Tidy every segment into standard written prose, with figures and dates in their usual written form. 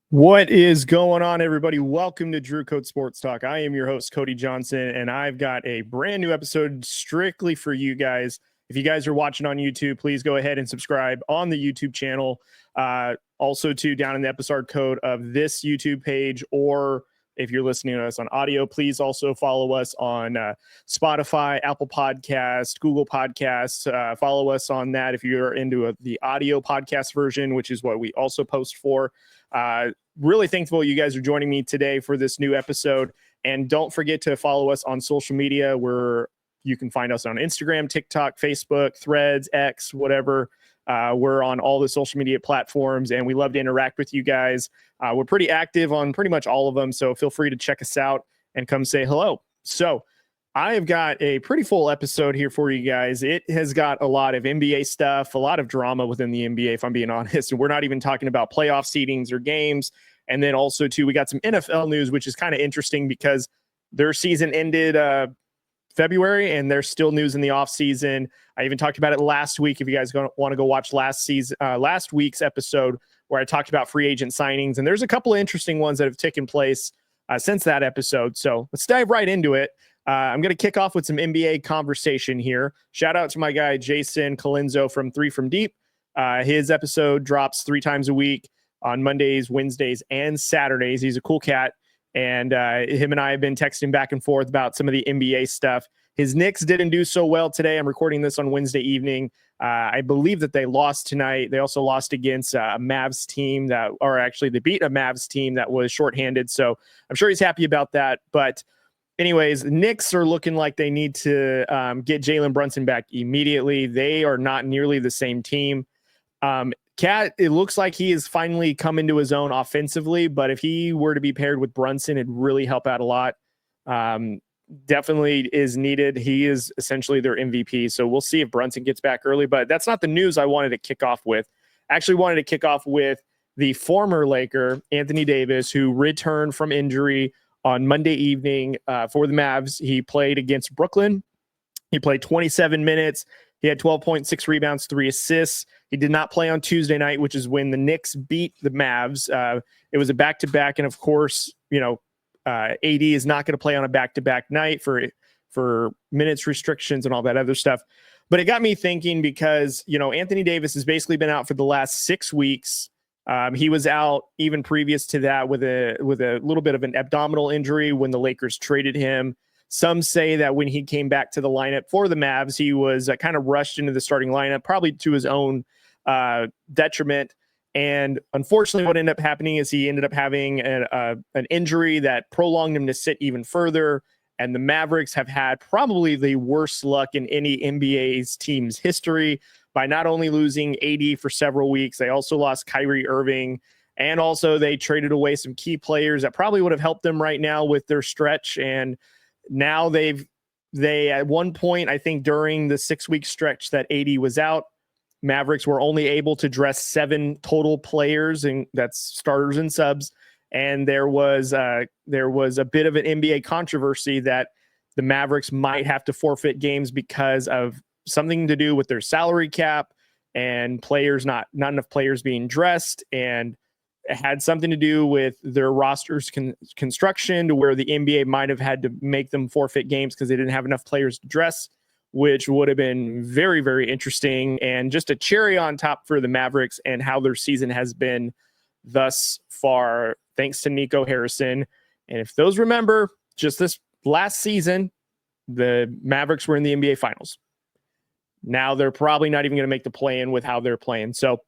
What is going on, everybody? Welcome to Drew Code Sports Talk. I am your host, Cody Johnson, and I've got a brand new episode strictly for you guys. If you guys are watching on YouTube, please go ahead and subscribe on the YouTube channel. Also, too, down in the episode code of this YouTube page, or if you're listening to us on audio, please also follow us on Spotify, Apple Podcasts, Google Podcasts. Follow us on that if you're into the audio podcast version, which is what we also post for. Really thankful you guys are joining me today for this new episode. And don't forget to follow us on social media, where you can find us on Instagram, TikTok, Facebook, Threads, X, whatever. We're on all the social media platforms, and we love to interact with you guys. We're pretty active on pretty much all of them, so feel free to check us out and come say hello. So I have got a pretty full episode here for you guys. It has got a lot of NBA stuff, a lot of drama within the NBA, if I'm being honest. And we're not even talking about playoff seedings or games. And then also, too, we got some NFL news, which is kind of interesting because their season ended February, and there's still news in the offseason. I even talked about it last week. If you guys want to go watch last week's episode, where I talked about free agent signings. And there's a couple of interesting ones that have taken place since that episode. So let's dive right into it. I'm going to kick off with some NBA conversation here. Shout out to my guy, Jason Colenso from 3 From Deep. His episode drops 3 times a week on Mondays, Wednesdays, and Saturdays. He's a cool cat. And him and I have been texting back and forth about some of the NBA stuff. His Knicks didn't do so well today. I'm recording this on Wednesday evening. I believe that they lost tonight. They also lost against a Mavs team they beat a Mavs team that was shorthanded. So I'm sure he's happy about that. But anyways, Knicks are looking like they need to get Jalen Brunson back immediately. They are not nearly the same team. Cat, it looks like he has finally come into his own offensively, but if he were to be paired with Brunson, it'd really help out a lot. Definitely is needed. He is essentially their MVP, so we'll see if Brunson gets back early, but that's not the news I wanted to kick off with. I actually wanted to kick off with the former Laker, Anthony Davis, who returned from injury on Monday evening for the Mavs. He played against Brooklyn. He played 27 minutes. He had 12.6 rebounds, 3 assists. He did not play on Tuesday night, which is when the Knicks beat the Mavs. It was a back-to-back, and of course, AD is not going to play on a back-to-back night for minutes restrictions and all that other stuff. But it got me thinking because, Anthony Davis has basically been out for the last 6 weeks. He was out even previous to that with a little bit of an abdominal injury when the Lakers traded him. Some say that when he came back to the lineup for the Mavs, he was kind of rushed into the starting lineup, probably to his own detriment. And unfortunately, what ended up happening is he ended up having an injury that prolonged him to sit even further. And the Mavericks have had probably the worst luck in any NBA's team's history by not only losing AD for several weeks, they also lost Kyrie Irving. And also they traded away some key players that probably would have helped them right now with their stretch. And now they at one point, I think during the 6-week stretch that AD was out, Mavericks were only able to dress 7 total players, and that's starters and subs. And there was a bit of an NBA controversy that the Mavericks might have to forfeit games because of something to do with their salary cap and players not enough players being dressed, and it had something to do with their roster's construction to where the NBA might have had to make them forfeit games because they didn't have enough players to dress, which would have been very, very interesting and just a cherry on top for the Mavericks and how their season has been thus far, thanks to Nico Harrison. And if those remember, just this last season, the Mavericks were in the NBA Finals. Now they're probably not even going to make the play-in with how they're playing. So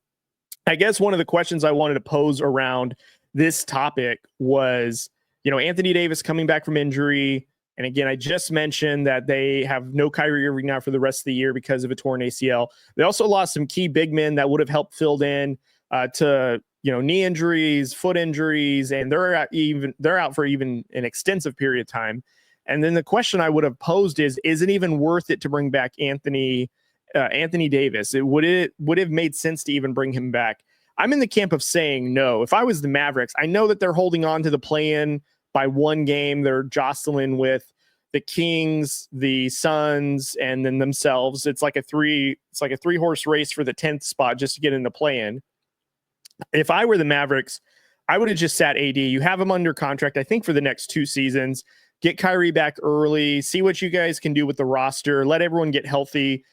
I guess one of the questions I wanted to pose around this topic was, Anthony Davis coming back from injury. And again, I just mentioned that they have no Kyrie Irving now for the rest of the year because of a torn ACL. They also lost some key big men that would have helped filled in to, knee injuries, foot injuries, and they're out for even an extensive period of time. And then the question I would have posed is it even worth it to bring back Anthony Davis? Would it have made sense to even bring him back? I'm in the camp of saying no. If I was the Mavericks, I know that they're holding on to the play-in by 1 game. They're jostling with the Kings, the Suns, and then themselves. It's like a 3-horse race for the 10th spot just to get in the play-in. If I were the Mavericks, I would have just sat AD. You have him under contract, I think, for the next 2 seasons. Get Kyrie back early. See what you guys can do with the roster. Let everyone get healthy.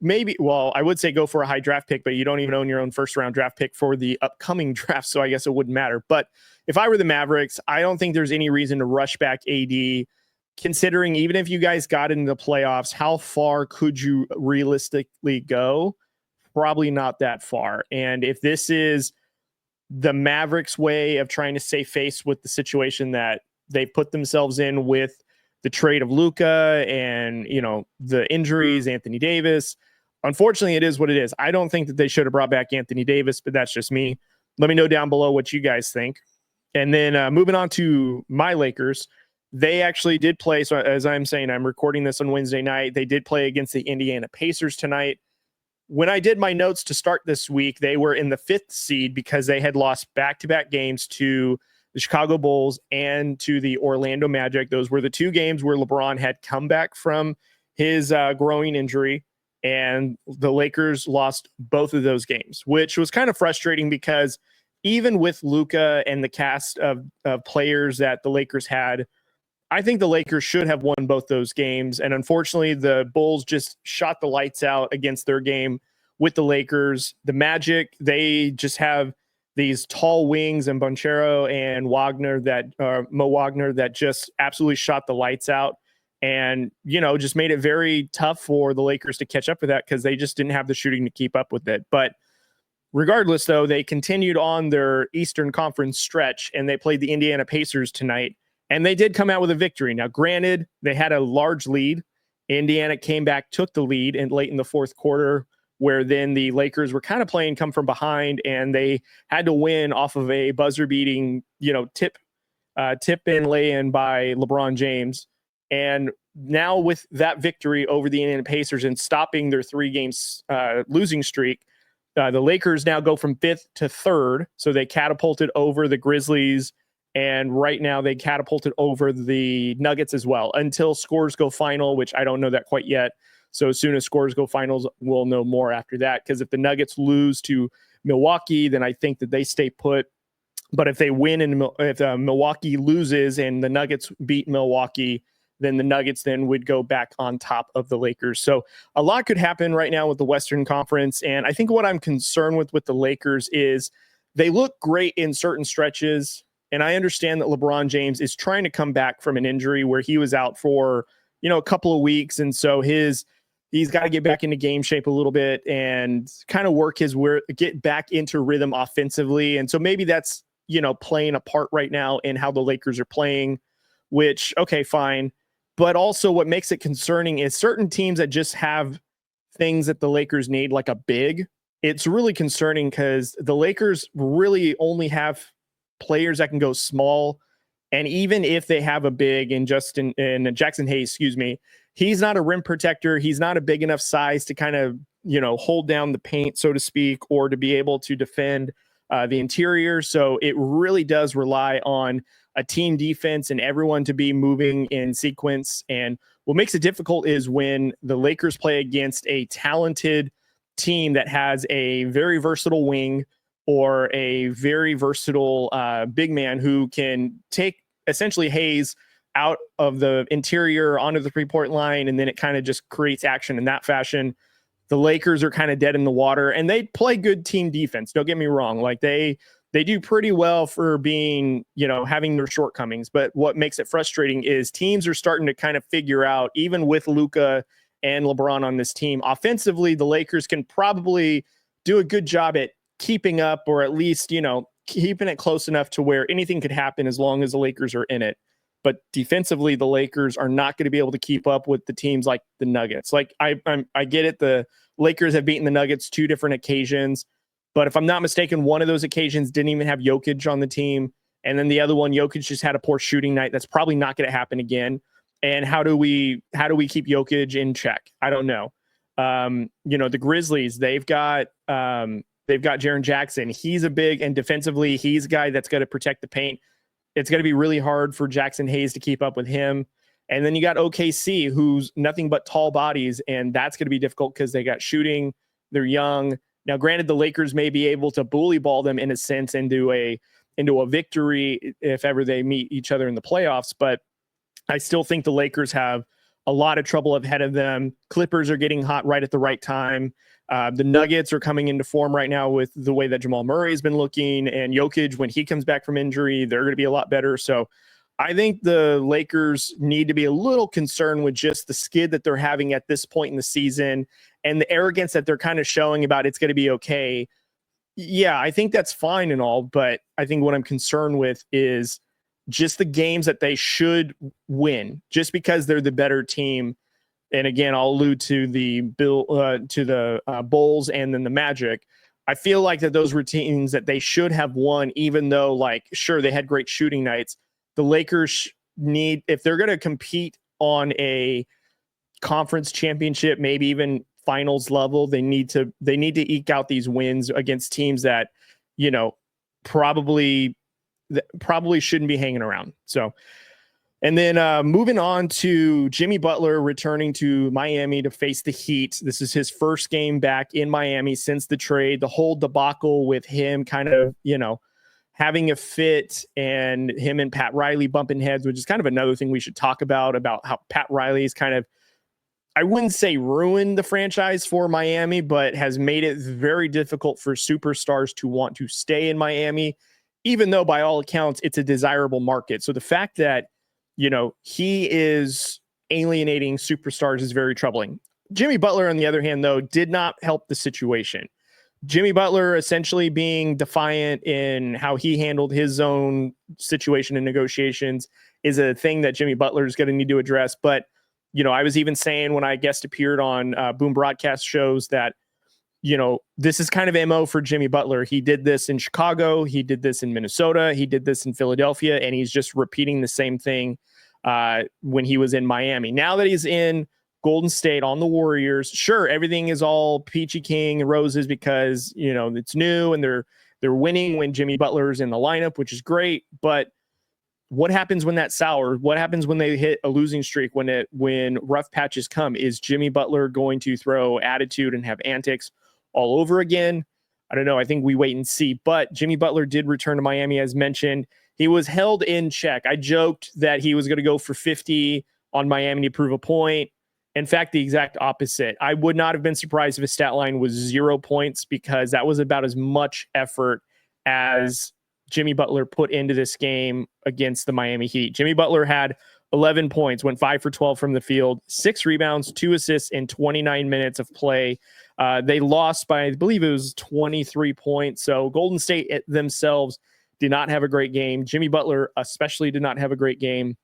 Maybe, well, I would say go for a high draft pick, but you don't even own your own first-round draft pick for the upcoming draft, so I guess it wouldn't matter. But if I were the Mavericks, I don't think there's any reason to rush back AD, considering even if you guys got into the playoffs, how far could you realistically go? Probably not that far. And if this is the Mavericks' way of trying to save face with the situation that they put themselves in with the trade of Luka and, the injuries, Anthony Davis, unfortunately, it is what it is. I don't think that they should have brought back Anthony Davis, but that's just me. Let me know down below what you guys think. And then moving on to my Lakers, they actually did play. So as I'm saying, I'm recording this on Wednesday night. They did play against the Indiana Pacers tonight. When I did my notes to start this week, they were in the 5th seed because they had lost back-to-back games to the Chicago Bulls and to the Orlando Magic. Those were the 2 games where LeBron had come back from his groin injury. And the Lakers lost both of those games, which was kind of frustrating because even with Luka and the cast of players that the Lakers had, I think the Lakers should have won both those games. And unfortunately, the Bulls just shot the lights out against their game with the Lakers. The Magic, they just have these tall wings and Banchero and Mo Wagner that just absolutely shot the lights out. And, just made it very tough for the Lakers to catch up with that because they just didn't have the shooting to keep up with it. But regardless, though, they continued on their Eastern Conference stretch, and they played the Indiana Pacers tonight, and they did come out with a victory. Now, granted, they had a large lead. Indiana came back, took the lead late in the 4th quarter, where then the Lakers were kind of playing come from behind, and they had to win off of a buzzer-beating, tip and lay-in by LeBron James. And now with that victory over the Indiana Pacers and stopping their 3-game losing streak, the Lakers now go from 5th to 3rd. So they catapulted over the Grizzlies, and right now they catapulted over the Nuggets as well until scores go final, which I don't know that quite yet. So as soon as scores go finals, we'll know more after that. Because if the Nuggets lose to Milwaukee, then I think that they stay put. But if they win and if Milwaukee loses and the Nuggets beat Milwaukee, then the Nuggets then would go back on top of the Lakers. So a lot could happen right now with the Western Conference. And I think what I'm concerned with the Lakers is they look great in certain stretches. And I understand that LeBron James is trying to come back from an injury where he was out for, a couple of weeks. And so he's got to get back into game shape a little bit and kind of get back into rhythm offensively. And so maybe that's, playing a part right now in how the Lakers are playing, which, okay, fine. But also what makes it concerning is certain teams that just have things that the Lakers need, like a big. It's really concerning because the Lakers really only have players that can go small. And even if they have a big in Jackson Hayes, he's not a rim protector. He's not a big enough size to kind of, hold down the paint, so to speak, or to be able to defend the interior. So it really does rely on a team defense and everyone to be moving in sequence. And what makes it difficult is when the Lakers play against a talented team that has a very versatile wing or a very versatile big man who can take essentially Hayes out of the interior onto the 3-point line, and then it kind of just creates action in that fashion. The Lakers are kind of dead in the water, and they play good team defense. Don't get me wrong. Like they do pretty well for being, having their shortcomings. But what makes it frustrating is teams are starting to kind of figure out, even with Luka and LeBron on this team, offensively, the Lakers can probably do a good job at keeping up, or at least, keeping it close enough to where anything could happen as long as the Lakers are in it. But defensively, the Lakers are not going to be able to keep up with the teams like the Nuggets. Like I get it. The Lakers have beaten the Nuggets 2 different occasions. But if I'm not mistaken, one of those occasions didn't even have Jokic on the team. And then the other one, Jokic just had a poor shooting night. That's probably not going to happen again. And how do we keep Jokic in check? I don't know. The Grizzlies, they've got Jaren Jackson. He's a big, and defensively, he's a guy that's going to protect the paint. It's going to be really hard for Jackson Hayes to keep up with him. And then you got OKC, who's nothing but tall bodies, and that's going to be difficult because they got shooting. They're young. Now, granted, the Lakers may be able to bully ball them in a sense into into a victory if ever they meet each other in the playoffs. But I still think the Lakers have a lot of trouble ahead of them. Clippers are getting hot right at the right time. The Nuggets are coming into form right now with the way that Jamal Murray has been looking, and Jokic, when he comes back from injury, they're going to be a lot better. So I think the Lakers need to be a little concerned with just the skid that they're having at this point in the season and the arrogance that they're kind of showing about it's going to be okay. Yeah, I think that's fine and all, but I think what I'm concerned with is just the games that they should win just because they're the better team. And again, I'll allude to the Bulls and then the Magic. I feel like that those routines that they should have won, even though, like, sure, they had great shooting nights. The Lakers need, if they're going to compete on a conference championship, maybe even finals level, they need to eke out these wins against teams that, you know, probably shouldn't be hanging around. So, and then moving on to Jimmy Butler returning to Miami to face the Heat. This is his first game back in Miami since the trade. The whole debacle with him kind of, you know, having a fit and him and Pat Riley bumping heads, which is kind of another thing we should talk about how Pat Riley's kind of, I wouldn't say ruined the franchise for Miami, but has made it very difficult for superstars to want to stay in Miami, even though by all accounts, it's a desirable market. So the fact that, you know, he is alienating superstars is very troubling. Jimmy Butler, on the other hand, though, did not help the situation. Jimmy Butler essentially being defiant in how he handled his own situation in negotiations is a thing that Jimmy Butler is going to need to address. But, you know, I was even saying when I guest appeared on Boom broadcast shows that, you know, this is kind of MO for Jimmy Butler. He did this in Chicago. He did this in Minnesota. He did this in Philadelphia. And he's just repeating the same thing when he was in Miami. Now that he's in Golden State on the Warriors, sure, everything is all peachy king and roses because, you know, it's new and they're winning when Jimmy Butler's in the lineup, which is great. But what happens when that sours? What happens when they hit a losing streak? When rough patches come? Is Jimmy Butler going to throw attitude and have antics all over again? I don't know. I think we wait and see. But Jimmy Butler did return to Miami, as mentioned. He was held in check. I joked that he was going to go for 50 on Miami to prove a point. In fact, the exact opposite. I would not have been surprised if his stat line was 0 points because that was about as much effort as Jimmy Butler put into this game against the Miami Heat. Jimmy Butler had 11 points, went 5 for 12 from the field, 6 rebounds, 2 assists in 29 minutes of play. They lost by, I believe it was 23 points. So Golden State themselves did not have a great game. Jimmy Butler especially did not have a great game.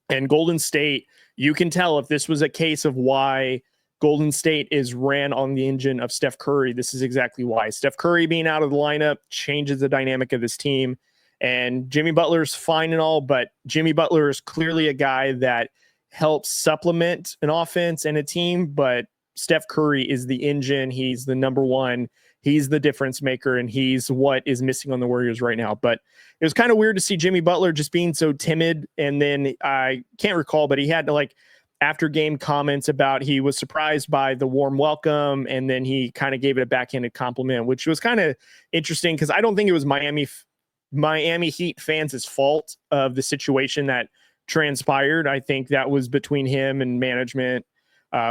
And Golden State, you can tell if this was a case of why Golden State is ran on the engine of Steph Curry. This is exactly why. Steph Curry being out of the lineup changes the dynamic of this team. And Jimmy Butler's fine and all, but Jimmy Butler is clearly a guy that helps supplement an offense and a team. But Steph Curry is the engine. He's the number one. He's the difference maker, and he's what is missing on the Warriors right now. But it was kind of weird to see Jimmy Butler just being so timid. And then I can't recall, but he had to, like, after game comments about he was surprised by the warm welcome. And then he kind of gave it a backhanded compliment, which was kind of interesting because I don't think it was Miami Heat fans' fault of the situation that transpired. I think that was between him and management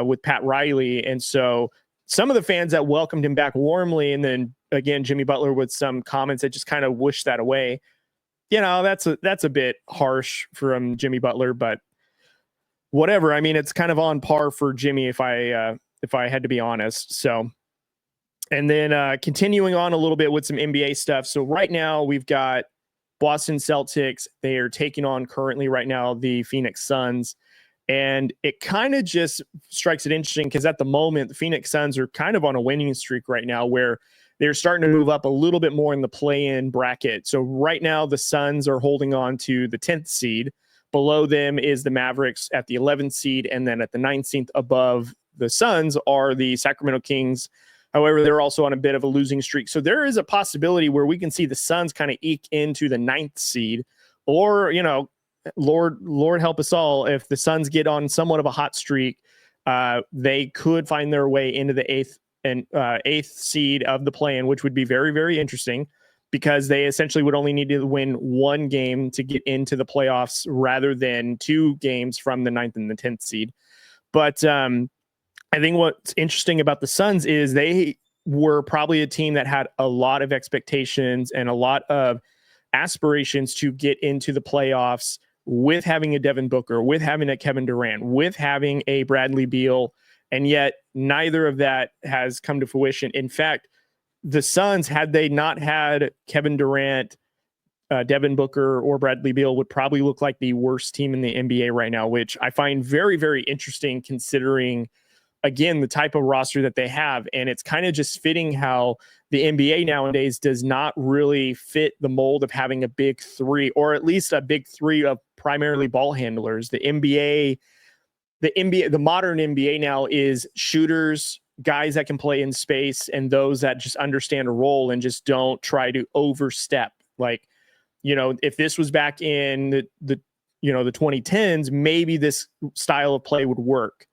with Pat Riley. And so some of the fans that welcomed him back warmly, and then again, Jimmy Butler with some comments that just kind of wished that away. You know, that's a bit harsh from Jimmy Butler, but whatever. I mean, it's kind of on par for Jimmy if I had to be honest. So, and then continuing on a little bit with some NBA stuff. So right now we've got Boston Celtics. They are taking on currently right now the Phoenix Suns. And it kind of just strikes it interesting because at the moment, the Phoenix Suns are kind of on a winning streak right now where they're starting to move up a little bit more in the play-in bracket. So right now, the Suns are holding on to the 10th seed. Below them is the Mavericks at the 11th seed. And then at the 9th seed above the Suns are the Sacramento Kings. However, they're also on a bit of a losing streak. So there is a possibility where we can see the Suns kind of eke into the 9th seed or, you know, Lord help us all. If the Suns get on somewhat of a hot streak, they could find their way into the eighth seed of the play-in, which would be very, very interesting because they essentially would only need to win one game to get into the playoffs rather than 2 games from the 9th and the 10th seed. But I think what's interesting about the Suns is they were probably a team that had a lot of expectations and a lot of aspirations to get into the playoffs with having a Devin Booker, with having a Kevin Durant, with having a Bradley Beal, and yet neither of that has come to fruition. In fact, the Suns, had they not had Kevin Durant, Devin Booker, or Bradley Beal, would probably look like the worst team in the NBA right now, which I find very, very interesting considering, again, the type of roster that they have. And it's kind of just fitting how the NBA nowadays does not really fit the mold of having a big 3, or at least a big 3 of primarily ball handlers. The modern NBA now is shooters, guys that can play in space, and those that just understand a role and just don't try to overstep. Like, if this was back in the 2010s, maybe this style of play would work.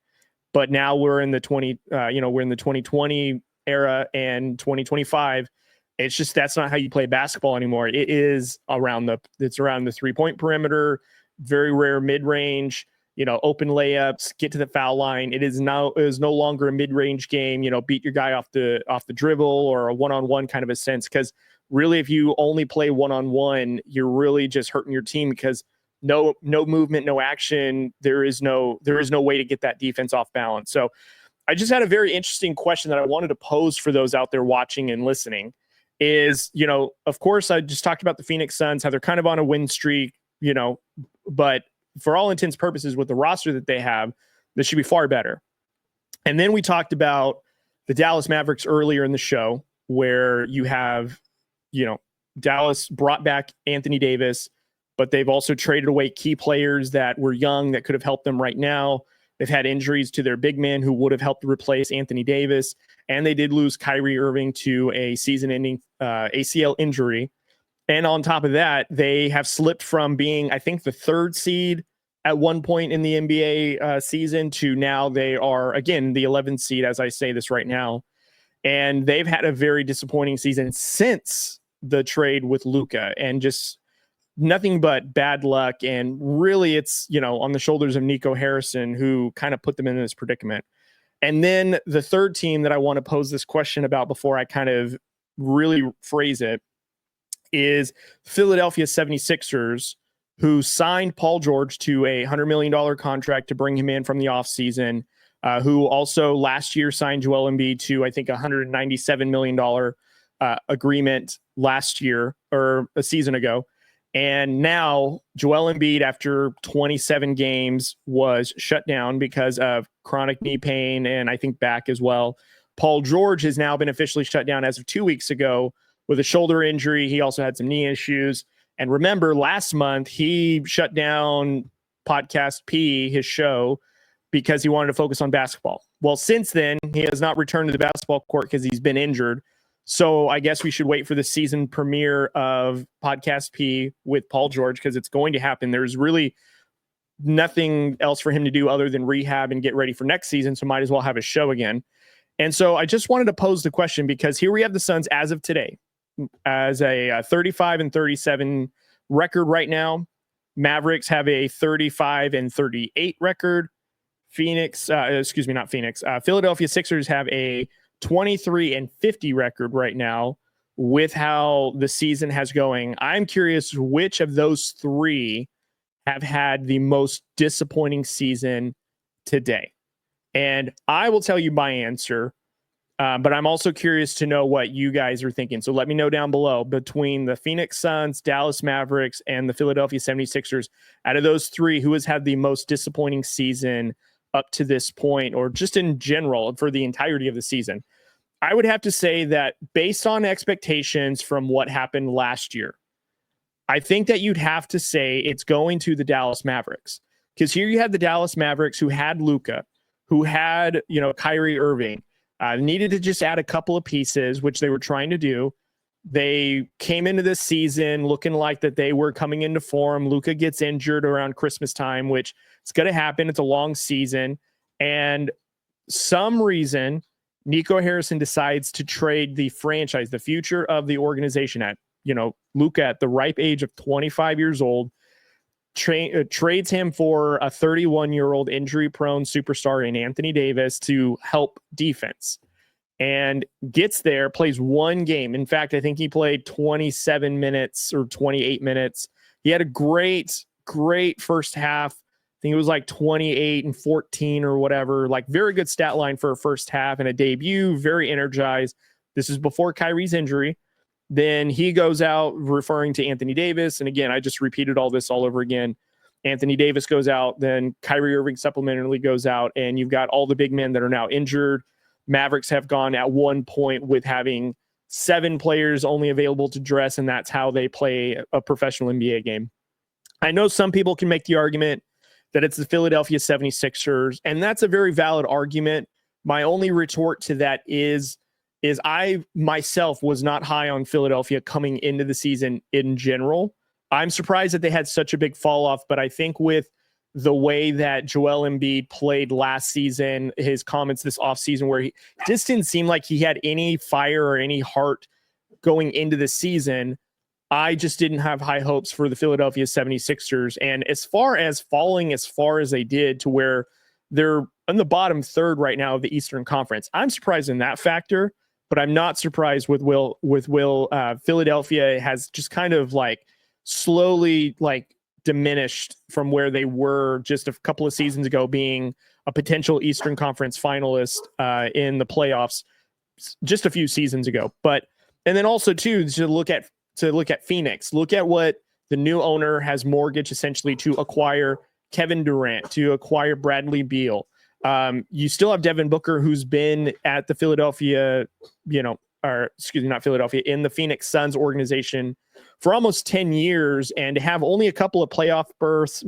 But now we're in the 2020 era and 2025. It's just, that's not how you play basketball anymore. It's around the 3-point perimeter, very rare mid-range, open layups, get to the foul line. It is no longer a mid-range game, beat your guy off the dribble or a one-on-one kind of a sense. Because really, if you only play one-on-one, you're really just hurting your team, because no movement, no action. There is no way to get that defense off balance. So I just had a very interesting question that I wanted to pose for those out there watching and listening is, of course, I just talked about the Phoenix Suns, how they're kind of on a win streak, but for all intents and purposes, with the roster that they have, this should be far better. And then we talked about the Dallas Mavericks earlier in the show, where you have, Dallas brought back Anthony Davis, but they've also traded away key players that were young that could have helped them right now. They've had injuries to their big man who would have helped replace Anthony Davis. And they did lose Kyrie Irving to a season-ending ACL injury. And on top of that, they have slipped from being, I think, the 3rd seed at one point in the NBA season to now they are, again, the 11th seed, as I say this right now. And they've had a very disappointing season since the trade with Luka, and just nothing but bad luck. And really, it's, on the shoulders of Nico Harrison, who kind of put them in this predicament. And then the third team that I want to pose this question about before I kind of really phrase it is Philadephia 76ers, who signed Paul George to a $100 million contract to bring him in from the offseason, who also last year signed Joel Embiid to, I think, a $197 million agreement last year, or a season ago. And now Joel Embiid, after 27 games, was shut down because of chronic knee pain and I think back as well. Paul George has now been officially shut down as of 2 weeks ago with a shoulder injury. He also had some knee issues. And remember, last month, he shut down Podcast P, his show, because he wanted to focus on basketball. Well, since then, he has not returned to the basketball court because he's been injured. So I guess we should wait for the season premiere of Podcast P with Paul George, because it's going to happen. There's really nothing else for him to do other than rehab and get ready for next season. So might as well have a show again. And so I just wanted to pose the question, because here we have the Suns as of today as a 35-37 record right now. Mavericks have a 35-38 record. Philadelphia Sixers have a 23-50 record right now with how the season has going. I'm curious which of those three have had the most disappointing season today. And I will tell you my answer, but I'm also curious to know what you guys are thinking. So let me know down below, between the Phoenix Suns, Dallas Mavericks, and the Philadelphia 76ers, out of those three, who has had the most disappointing season up to this point, or just in general for the entirety of the season? I would have to say that based on expectations from what happened last year, I think that you'd have to say it's going to the Dallas Mavericks, because here you had the Dallas Mavericks who had Luka, who had, Kyrie Irving, needed to just add a couple of pieces, which they were trying to do. They came into this season looking like that they were coming into form. Luka gets injured around Christmas time, which it's going to happen. It's a long season. And some reason, Nico Harrison decides to trade the franchise, the future of the organization, at Luka at the ripe age of 25 years old, trades him for a 31-year-old injury-prone superstar in Anthony Davis to help defense, and gets there, plays one game. In fact, I think he played 27 minutes or 28 minutes. He had a great first half. I think it was like 28 and 14 or whatever, like very good stat line for a first half and a debut, very energized. This is before Kyrie's injury. Then he goes out referring to Anthony Davis. And again, I just repeated all this all over again. Anthony Davis goes out, then Kyrie Irving supplementarily goes out, and you've got all the big men that are now injured. Mavericks have gone at one point with having 7 players only available to dress, and that's how they play a professional NBA game. I know some people can make the argument that it's the Philadelphia 76ers, and that's a very valid argument. My only retort to that is I myself was not high on Philadelphia coming into the season in general. I'm surprised that they had such a big fall off, but I think with the way that Joel Embiid played last season, his comments this offseason, where he just didn't seem like he had any fire or any heart going into the season, I just didn't have high hopes for the Philadelphia 76ers. And as far as falling as far as they did to where they're in the bottom third right now of the Eastern Conference, I'm surprised in that factor, but I'm not surprised with Will. Philadelphia has just kind of like slowly like diminished from where they were just a couple of seasons ago, being a potential Eastern Conference finalist in the playoffs just a few seasons ago. But, and then also too, to look at Phoenix, look at what the new owner has mortgaged essentially to acquire Kevin Durant, to acquire Bradley Beal. You still have Devin Booker, who's been at the Philadelphia, not Philadelphia, in the Phoenix Suns organization for almost 10 years, and to have only a couple of playoff berths,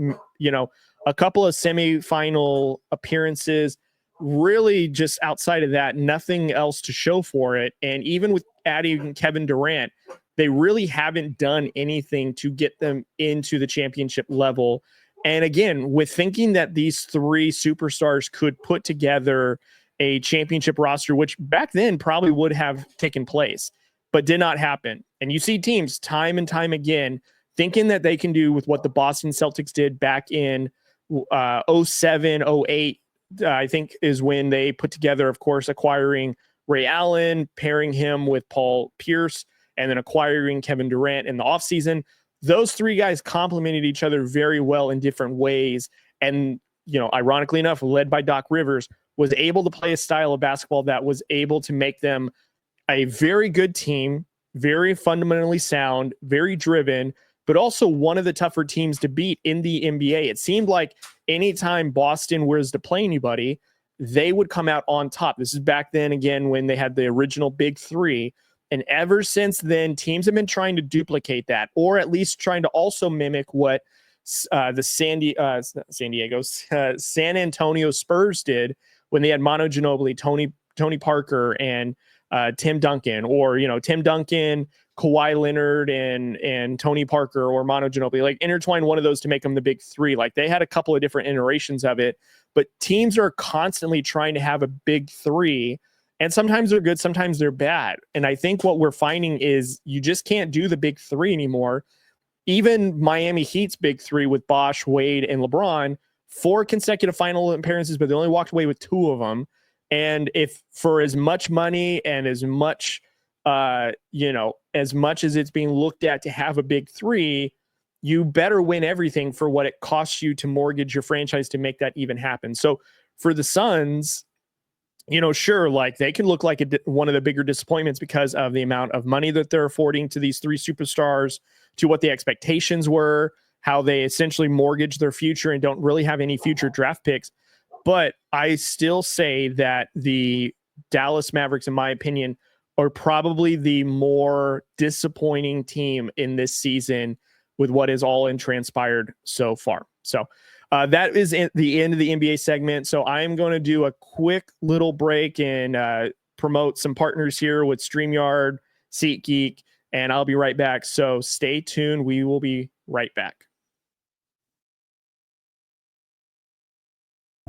a couple of semifinal appearances, really just outside of that, nothing else to show for it. And even with adding Kevin Durant, they really haven't done anything to get them into the championship level. And again, with thinking that these 3 superstars could put together a championship roster, which back then probably would have taken place, but did not happen. And you see teams time and time again thinking that they can do with what the Boston Celtics did back in 07, 08, I think is when they put together, of course, acquiring Ray Allen, pairing him with Paul Pierce, and then acquiring Kevin Durant in the offseason. Those 3 guys complemented each other very well in different ways. And, ironically enough, led by Doc Rivers, was able to play a style of basketball that was able to make them a very good team, very fundamentally sound, very driven, but also one of the tougher teams to beat in the NBA. It seemed like anytime Boston was to play anybody, they would come out on top. This is back then, again, when they had the original Big 3. And ever since then, teams have been trying to duplicate that, or at least trying to also mimic what the San Antonio Spurs did when they had Manu Ginobili, Tony Parker, and Tim Duncan, or Tim Duncan, Kawhi Leonard, and Tony Parker, or Manu Ginobili, like intertwine one of those to make them the Big 3. Like they had a couple of different iterations of it, but teams are constantly trying to have a Big 3. And sometimes they're good, sometimes they're bad. And I think what we're finding is you just can't do the Big 3 anymore. Even Miami Heat's Big 3 with Bosh, Wade, and LeBron, 4 consecutive final appearances, but they only walked away with 2 of them. And if for as much money and as much, as much as it's being looked at to have a Big 3, you better win everything for what it costs you to mortgage your franchise to make that even happen. So for the Suns, sure, like they can look like one of the bigger disappointments because of the amount of money that they're affording to these 3 superstars, to what the expectations were, how they essentially mortgage their future and don't really have any future draft picks. But I still say that the Dallas Mavericks, in my opinion, are probably the more disappointing team in this season with what is all in transpired so far. So that is the end of the NBA segment. So I'm going to do a quick little break and promote some partners here with StreamYard, SeatGeek, and I'll be right back. So stay tuned. We will be right back.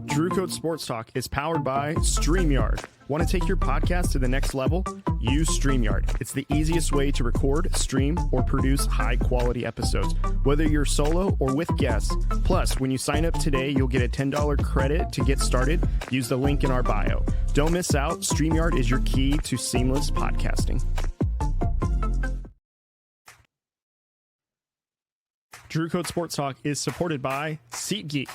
Drew Code Sports Talk is powered by StreamYard. Want to take your podcast to the next level? Use StreamYard. It's the easiest way to record, stream, or produce high-quality episodes, whether you're solo or with guests. Plus, when you sign up today, you'll get a $10 credit to get started. Use the link in our bio. Don't miss out. StreamYard is your key to seamless podcasting. Drew Code Sports Talk is supported by SeatGeek.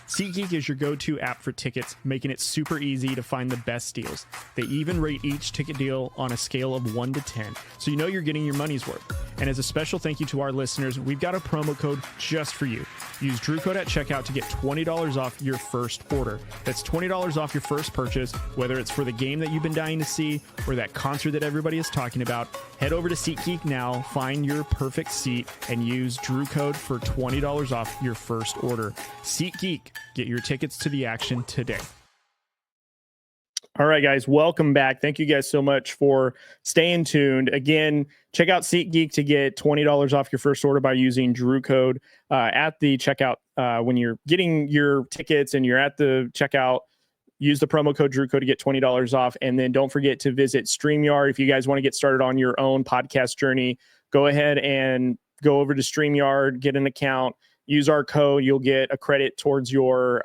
SeatGeek is your go-to app for tickets, making it super easy to find the best deals. They even rate each ticket deal on a scale of 1 to 10, so you know you're getting your money's worth. And as a special thank you to our listeners, we've got a promo code just for you. Use Drew Code at checkout to get $20 off your first order. That's $20 off your first purchase, whether it's for the game that you've been dying to see or that concert that everybody is talking about. Head over to SeatGeek now, find your perfect seat, and use Drew Code for $20 off your first order. SeatGeek. Get your tickets to the action today. All right, guys, welcome back. Thank you guys so much for staying tuned. Again, check out SeatGeek to get $20 off your first order by using Drew Code at the checkout. When you're getting your tickets and you're at the checkout, use the promo code Drew Code to get $20 off. And then don't forget to visit StreamYard. If you guys want to get started on your own podcast journey, go ahead and go over to StreamYard, get an account. Use our code. You'll get a credit towards your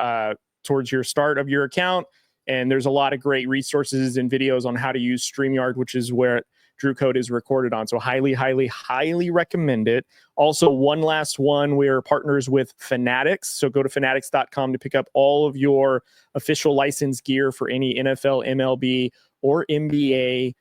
start of your account. And there's a lot of great resources and videos on how to use StreamYard, which is where Drew Code is recorded on. So highly, highly, highly recommend it. Also, one last one, we're partners with Fanatics. So go to fanatics.com to pick up all of your official licensed gear for any NFL, MLB, or NBA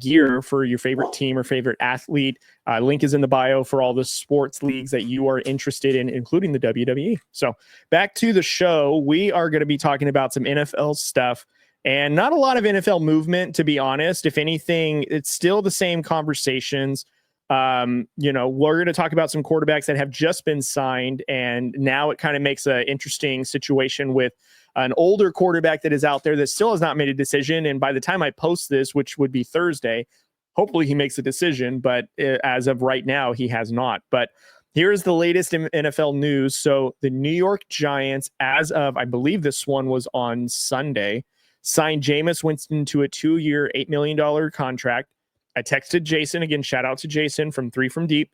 gear for your favorite team or favorite athlete. Link is in the bio for all the sports leagues that you are interested in, including the WWE. So back to the show, we are going to be talking about some NFL stuff and not a lot of NFL movement, to be honest. If anything, it's still the same conversations. We're going to talk about some quarterbacks that have just been signed, and now it kind of makes an interesting situation with an older quarterback that is out there that still has not made a decision. And by the time I post this, which would be Thursday, hopefully he makes a decision. But as of right now, he has not. But here's the latest in NFL news. So the New York Giants, as of, I believe this one was on Sunday, signed Jameis Winston to a 2-year, $8 million contract. I texted Jason, again, shout out to Jason from 3 from Deep.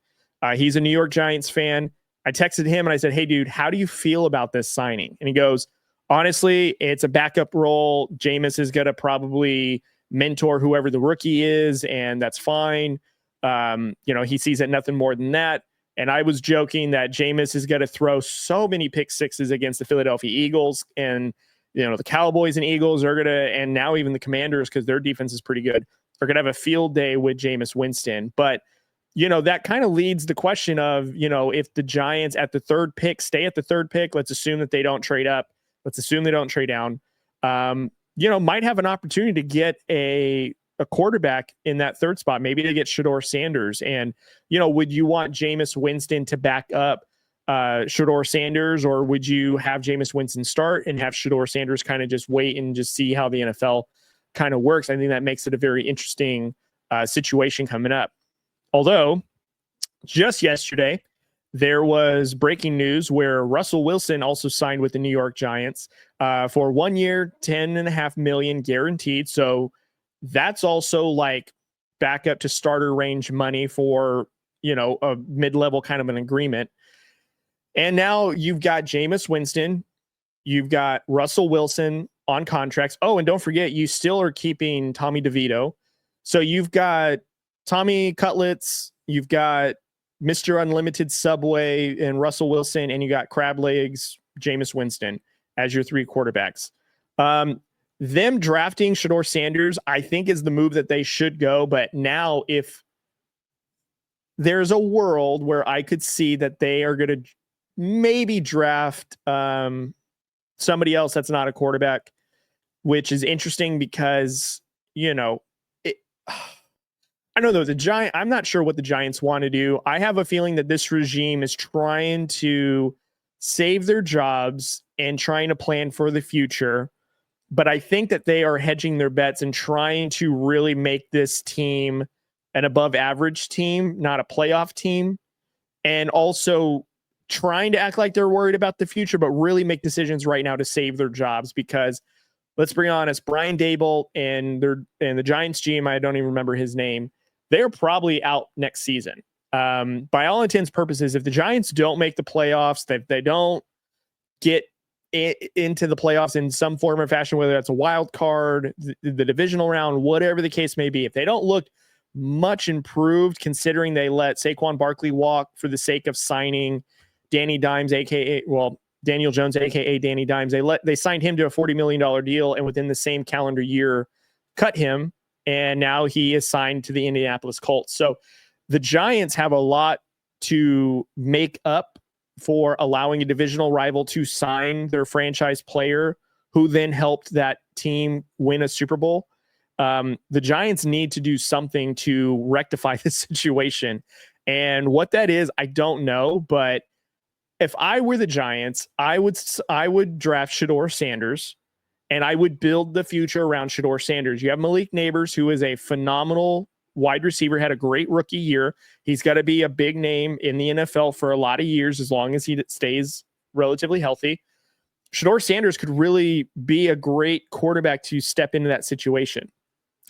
He's a New York Giants fan. I texted him and I said, hey, dude, how do you feel about this signing? And he goes, honestly, it's a backup role. Jameis is going to probably mentor whoever the rookie is, and that's fine. He sees it nothing more than that. And I was joking that Jameis is going to throw so many pick sixes against the Philadelphia Eagles, and the Cowboys and Eagles are going to, and now even the Commanders, because their defense is pretty good, are going to have a field day with Jameis Winston. But that kind of leads the question of, if the Giants at the third pick stay at the third pick, let's assume that they don't trade up. Let's assume they don't trade down. Might have an opportunity to get a quarterback in that third spot. Maybe they get Shedeur Sanders. And, would you want Jameis Winston to back up Shedeur Sanders, or would you have Jameis Winston start and have Shedeur Sanders kind of just wait and just see how the NFL kind of works? I think that makes it a very interesting situation coming up. Although, just yesterday, there was breaking news where Russell Wilson also signed with the New York Giants for 1 year, $10.5 million guaranteed. So that's also like back up to starter range money for, a mid-level kind of an agreement. And now you've got Jameis Winston, you've got Russell Wilson on contracts. Oh, and don't forget, you still are keeping Tommy DeVito. So you've got Tommy Cutlets, you've got Mr. Unlimited Subway and Russell Wilson, and you got Crab Legs, Jameis Winston as your 3 quarterbacks. Them drafting Shedeur Sanders, I think, is the move that they should go. But now, if there's a world where I could see that they are going to maybe draft somebody else that's not a quarterback, which is interesting because, I don't know, I'm not sure what the Giants want to do. I have a feeling that this regime is trying to save their jobs and trying to plan for the future. But I think that they are hedging their bets and trying to really make this team an above average team, not a playoff team. And also trying to act like they're worried about the future, but really make decisions right now to save their jobs. Because let's be honest, Brian Daboll and the Giants GM, I don't even remember his name, they're probably out next season. By all intents and purposes, if the Giants don't make the playoffs, that they don't get into the playoffs in some form or fashion, whether that's a wild card, the divisional round, whatever the case may be, if they don't look much improved, considering they let Saquon Barkley walk for the sake of signing Danny Dimes, Daniel Jones, aka Danny Dimes. They signed him to a $40 million deal, and within the same calendar year, cut him, and now he is signed to the Indianapolis Colts. So the Giants have a lot to make up for allowing a divisional rival to sign their franchise player, who then helped that team win a Super Bowl. The Giants need to do something to rectify this situation. And what that is, I don't know. But if I were the Giants, I would draft Shedeur Sanders, and I would build the future around Shedeur Sanders. You have Malik Neighbors, who is a phenomenal wide receiver, had a great rookie year. He's got to be a big name in the NFL for a lot of years, as long as he stays relatively healthy. Shedeur Sanders could really be a great quarterback to step into that situation.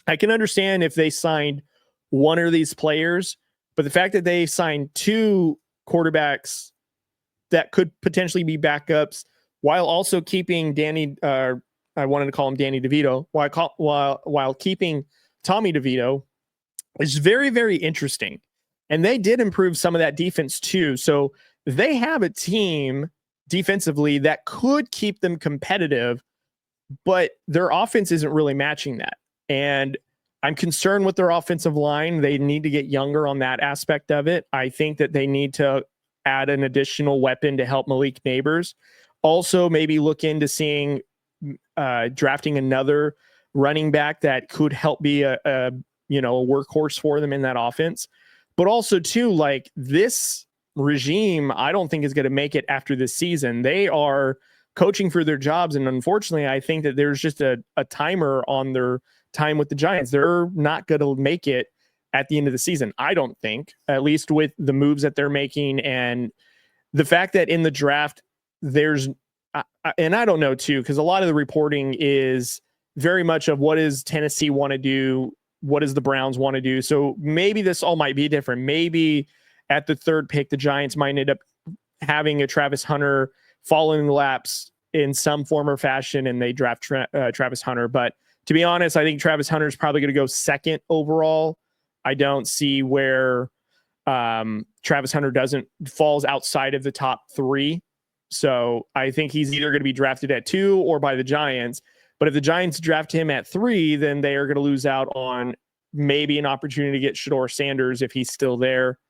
I can understand if they signed one of these players, but the fact that they signed two quarterbacks that could potentially be backups while also keeping I wanted to call him Danny DeVito, while keeping Tommy DeVito, is very, very interesting. And they did improve some of that defense too. So they have a team defensively that could keep them competitive, but their offense isn't really matching that. And I'm concerned with their offensive line. They need to get younger on that aspect of it. I think that they need to add an additional weapon to help Malik Neighbors. Also, maybe look into seeing drafting another running back that could help be a workhorse for them in that offense. But also too, like, this regime, I don't think is going to make it after this season. They are coaching for their jobs. And unfortunately, I think that there's just a timer on their time with the Giants. They're not going to make it at the end of the season, I don't think, at least with the moves that they're making. And the fact that in the draft, and I don't know too, because a lot of the reporting is very much of what does Tennessee want to do? What does the Browns want to do? So maybe this all might be different. Maybe at the third pick, the Giants might end up having a Travis Hunter following the laps in some form or fashion, and they draft Travis Hunter. But to be honest, I think Travis Hunter is probably going to go second overall. I don't see where Travis Hunter falls outside of the top three. So I think he's either going to be drafted at 2 or by the Giants. But if the Giants draft him at 3, then they are going to lose out on maybe an opportunity to get Shedeur Sanders if he's still there.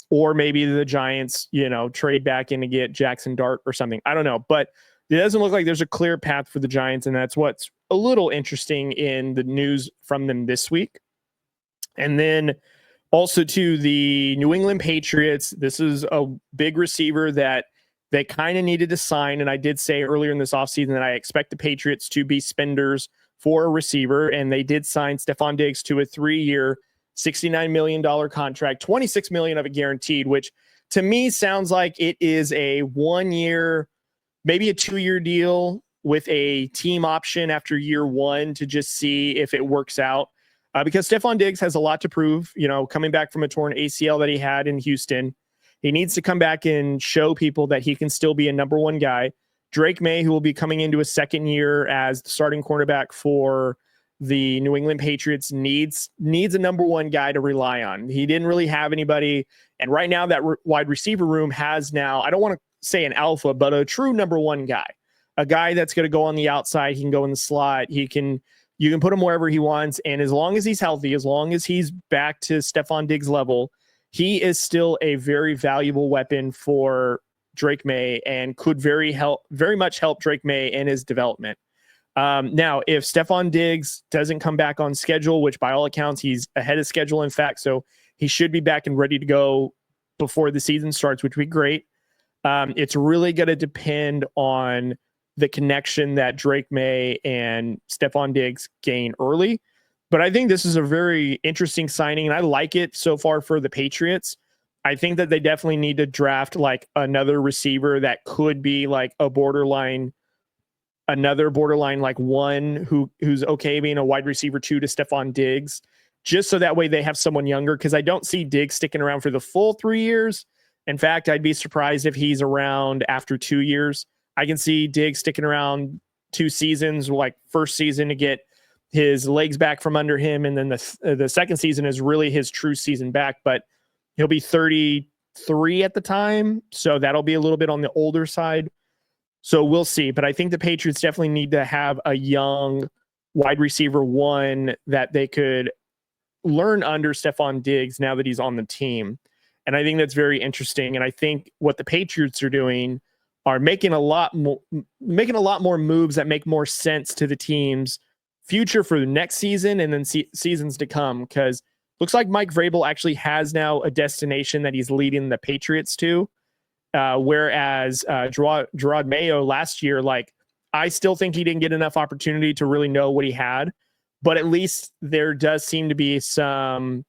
Or maybe the Giants, trade back in to get Jackson Dart or something. I don't know. But it doesn't look like there's a clear path for the Giants, and that's what's a little interesting in the news from them this week. And then also to the New England Patriots, this is a big receiver that they kind of needed to sign. And I did say earlier in this offseason that I expect the Patriots to be spenders for a receiver. And they did sign Stephon Diggs to a 3-year, $69 million contract, $26 million of it guaranteed, which to me sounds like it is a 1-year, maybe a 2-year deal with a team option after year 1 to just see if it works out. Because Stephon Diggs has a lot to prove, coming back from a torn ACL that he had in Houston. He needs to come back and show people that he can still be a number 1 guy. Drake May, who will be coming into his second year as the starting cornerback for the New England Patriots, needs a number 1 guy to rely on. He didn't really have anybody. And right now that wide receiver room has now, I don't want to say an alpha, but a true number 1 guy, a guy that's going to go on the outside. He can go in the slot. You can put him wherever he wants. And as long as he's healthy, as long as he's back to Stephon Diggs level, he is still a very valuable weapon for Drake May and could very much help Drake May in his development. Now, if Stephon Diggs doesn't come back on schedule, which by all accounts, he's ahead of schedule, in fact, so he should be back and ready to go before the season starts, which would be great. It's really going to depend on the connection that Drake May and Stephon Diggs gain early. But I think this is a very interesting signing, and I like it so far for the Patriots. I think that they definitely need to draft like another receiver that could be like another borderline like one who's okay being a wide receiver 2 to Stephon Diggs, just so that way they have someone younger, because I don't see Diggs sticking around for the full 3 years. In fact, I'd be surprised if he's around after 2 years. I can see Diggs sticking around 2 seasons, like first season to get his legs back from under him, and then the second season is really his true season back, but he'll be 33 at the time, so that'll be a little bit on the older side. So we'll see. But I think the Patriots definitely need to have a young wide receiver 1 that they could learn under Stephon Diggs now that he's on the team. And I think that's very interesting. And I think what the Patriots are doing are making a lot more moves that make more sense to the team's future for the next season and then seasons to come. Because looks like Mike Vrabel actually has now a destination that he's leading the Patriots to. Whereas Gerard Mayo last year, like, I still think he didn't get enough opportunity to really know what he had, but at least there does seem to be some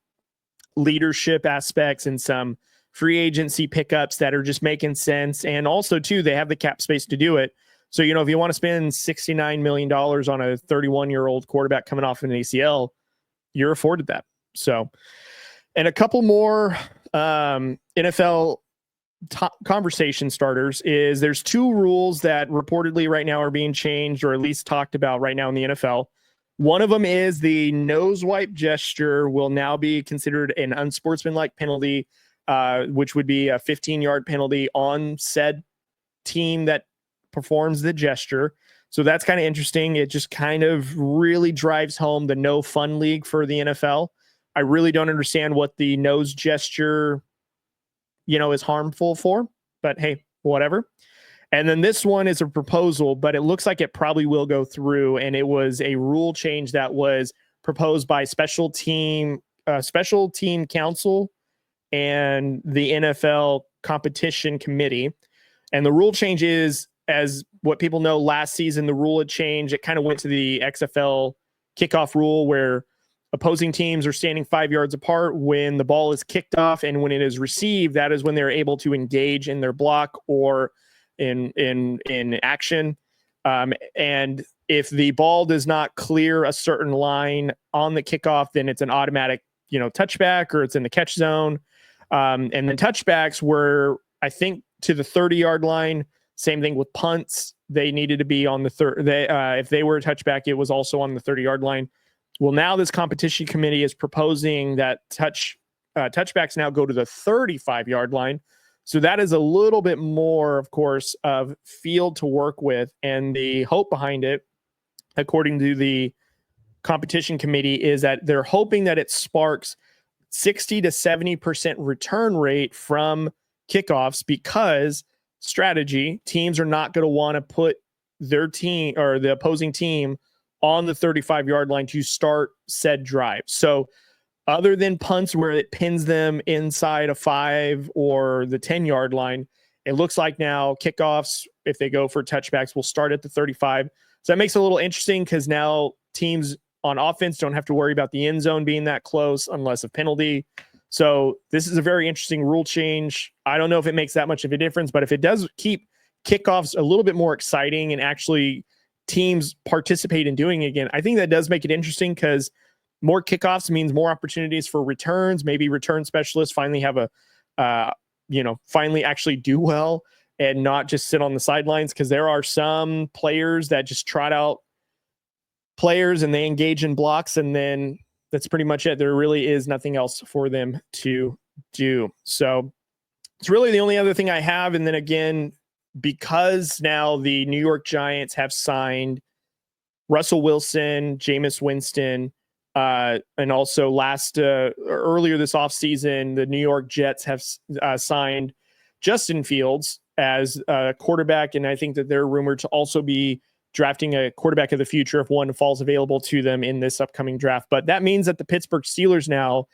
leadership aspects and some free agency pickups that are just making sense. And also too, they have the cap space to do it. So, if you want to spend $69 million on a 31-year-old quarterback coming off an ACL, you're afforded that. So, and a couple more NFL conversation starters is there's 2 rules that reportedly right now are being changed, or at least talked about right now in the NFL. One of them is the nose wipe gesture will now be considered an unsportsmanlike penalty, which would be a 15-yard penalty on said team that performs the gesture. So that's kind of interesting. It just kind of really drives home the no fun league for the NFL. I really don't understand what the nose gesture, is harmful for, but hey, whatever. And then this one is a proposal, but it looks like it probably will go through. And it was a rule change that was proposed by special team council and the NFL competition committee. And the rule change is, as what people know, last season, the rule had changed. It kind of went to the XFL kickoff rule where opposing teams are standing 5 yards apart when the ball is kicked off, and when it is received, that is when they're able to engage in their block or in action. And if the ball does not clear a certain line on the kickoff, then it's an automatic, touchback, or it's in the catch zone. And then touchbacks were, I think, to the 30-yard line. Same thing with punts. They needed to be on the if they were a touchback, it was also on the 30-yard line. Well, now this competition committee is proposing that touchbacks now go to the 35-yard line. So that is a little bit more, of course, of field to work with. And the hope behind it, according to the competition committee, is that they're hoping that it sparks 60 to 70% return rate from kickoffs, because strategy, teams are not going to want to put their team or the opposing team on the 35-yard line to start said drive. So other than punts where it pins them inside a 5 or the 10-yard line, it looks like now kickoffs, if they go for touchbacks, will start at the 35. So that makes it a little interesting, because now teams on offense don't have to worry about the end zone being that close unless a penalty. So this is a very interesting rule change. I don't know if it makes that much of a difference, but if it does keep kickoffs a little bit more exciting and actually teams participate in doing it again, I think that does make it interesting, because more kickoffs means more opportunities for returns. Maybe return specialists finally have finally actually do well and not just sit on the sidelines, because there are some players that just trot out players and they engage in blocks, and then that's pretty much it. There really is nothing else for them to do. So it's really the only other thing I have. And then again, because now the New York Giants have signed Russell Wilson, Jameis Winston, and also earlier this offseason, the New York Jets have signed Justin Fields as a quarterback. And I think that they're rumored to also be drafting a quarterback of the future if one falls available to them in this upcoming draft. But that means that the Pittsburgh Steelers now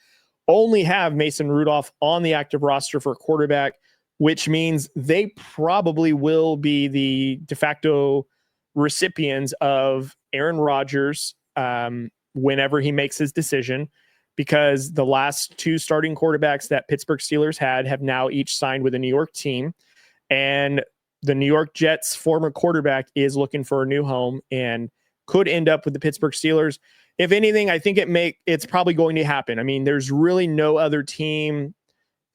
only have Mason Rudolph on the active roster for quarterback, which means they probably will be the de facto recipients of Aaron Rodgers whenever he makes his decision, because the last two starting quarterbacks that Pittsburgh Steelers had have now each signed with a New York team. And the New York Jets former quarterback is looking for a new home and could end up with the Pittsburgh Steelers. If anything, I think it's probably going to happen. I mean, there's really no other team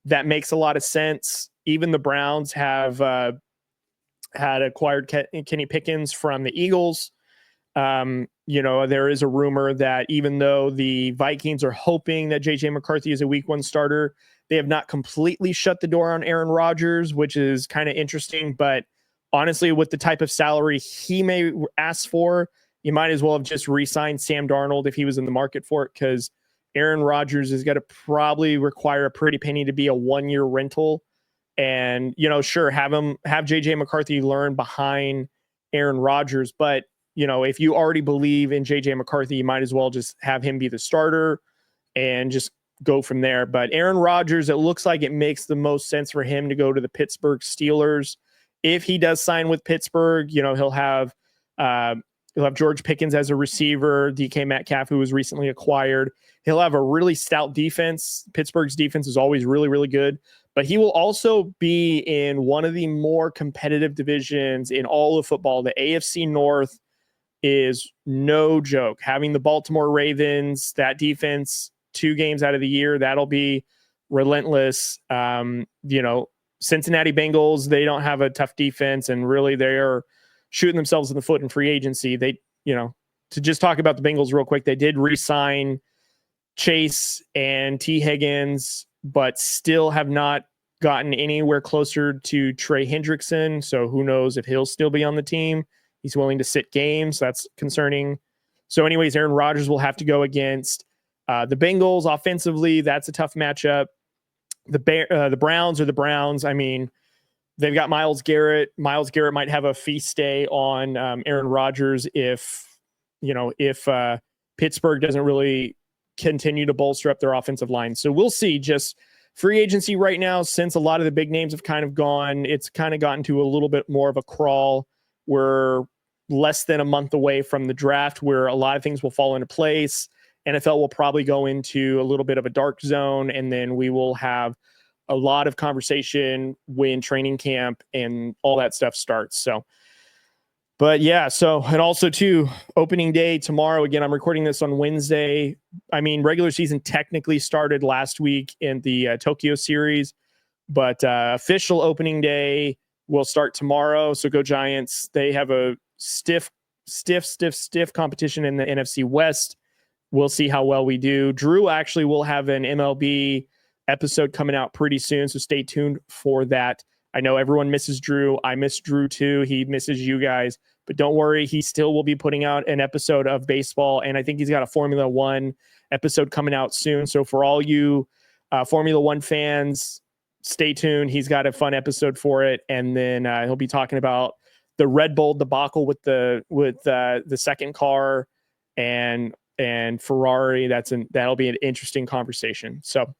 that makes a lot of sense. Even the Browns have had acquired Kenny Pickens from the Eagles. There is a rumor that even though the Vikings are hoping that JJ McCarthy is a week 1 starter, they have not completely shut the door on Aaron Rodgers, which is kind of interesting. But honestly, with the type of salary he may ask for, you might as well have just re-signed Sam Darnold if he was in the market for it, because Aaron Rodgers is going to probably require a pretty penny to be a 1-year rental. And, sure, have JJ McCarthy learn behind Aaron Rodgers. But, if you already believe in JJ McCarthy, you might as well just have him be the starter and just go from there. But Aaron Rodgers, it looks like it makes the most sense for him to go to the Pittsburgh Steelers. If he does sign with Pittsburgh, he'll have George Pickens as a receiver, DK Metcalf, who was recently acquired. He'll have a really stout defense. Pittsburgh's defense is always really, really good. But he will also be in one of the more competitive divisions in all of football. The AFC North is no joke. Having the Baltimore Ravens, that defense, 2 games out of the year, that'll be relentless. Cincinnati Bengals, they don't have a tough defense, and really they are shooting themselves in the foot in free agency. They, to just talk about the Bengals real quick, they did re-sign Chase and T. Higgins, but still have not gotten anywhere closer to Trey Hendrickson. So who knows if he'll still be on the team. He's willing to sit games. That's concerning. So anyways, Aaron Rodgers will have to go against the Bengals offensively. That's a tough matchup. The Browns are the Browns. I mean, they've got Myles Garrett. Myles Garrett might have a feast day on Aaron Rodgers if Pittsburgh doesn't really continue to bolster up their offensive line. So we'll see. Just free agency right now, since a lot of the big names have kind of gone, it's kind of gotten to a little bit more of a crawl. We're less than a month away from the draft, where a lot of things will fall into place. NFL will probably go into a little bit of a dark zone, and then we will have a lot of conversation when training camp and all that stuff starts. So, but yeah, and also too, opening day tomorrow. Again, I'm recording this on Wednesday. I mean, regular season technically started last week in the Tokyo series, but official opening day will start tomorrow. So go Giants. They have a stiff competition in the NFC West. We'll see how well we do. Drew actually will have an MLB episode coming out pretty soon, so stay tuned for that. I know everyone misses Drew. I miss Drew too. He misses you guys, but don't worry. He still will be putting out an episode of baseball, and I think he's got a Formula One episode coming out soon. So for all you Formula One fans, stay tuned. He's got a fun episode for it, and then he'll be talking about the Red Bull debacle with the second car and Ferrari. That'll be an interesting conversation. So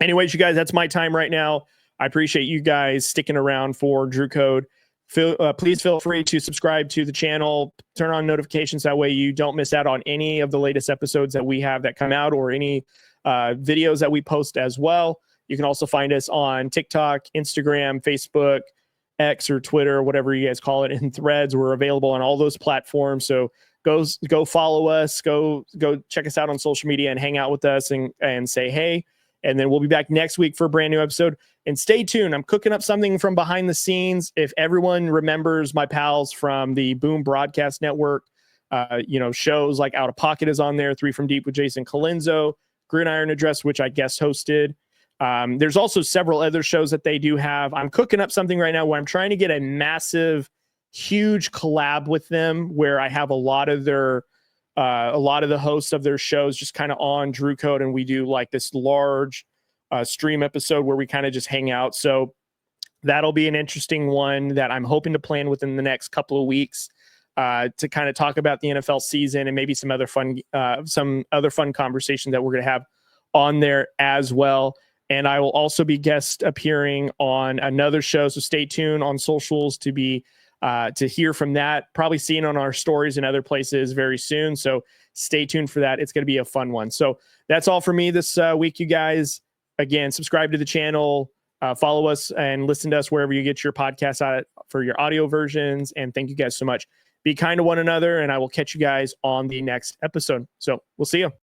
anyways, you guys, that's my time right now. I appreciate you guys sticking around for Drew Code. Please feel free to subscribe to the channel, turn on notifications. That way you don't miss out on any of the latest episodes that we have that come out, or any videos that we post as well. You can also find us on TikTok, Instagram, Facebook, X, or Twitter, whatever you guys call it, and Threads. We're available on all those platforms. So go follow us, go check us out on social media and hang out with us and say hey. And then we'll be back next week for a brand new episode. And stay tuned. I'm cooking up something from behind the scenes. If everyone remembers my pals from the Boom Broadcast Network, shows like Out of Pocket is on there, 3 from Deep with Jason Colenso, Gridiron Address, which I guest hosted. There's also several other shows that they do have. I'm cooking up something right now where I'm trying to get a massive, huge collab with them, where I have a lot of the hosts of their shows just kind of on Drew Code, and we do like this large stream episode where we kind of just hang out. So that'll be an interesting one that I'm hoping to plan within the next couple of weeks to kind of talk about the NFL season and maybe some other fun conversations that we're going to have on there as well. And I will also be guest appearing on another show. So stay tuned on socials to be to hear from that. Probably seeing on our stories and other places very soon. So stay tuned for that. It's going to be a fun one. So that's all for me this week, you guys. Again, subscribe to the channel, follow us, and listen to us wherever you get your podcasts out for your audio versions. And thank you guys so much. Be kind to one another, and I will catch you guys on the next episode. So we'll see you.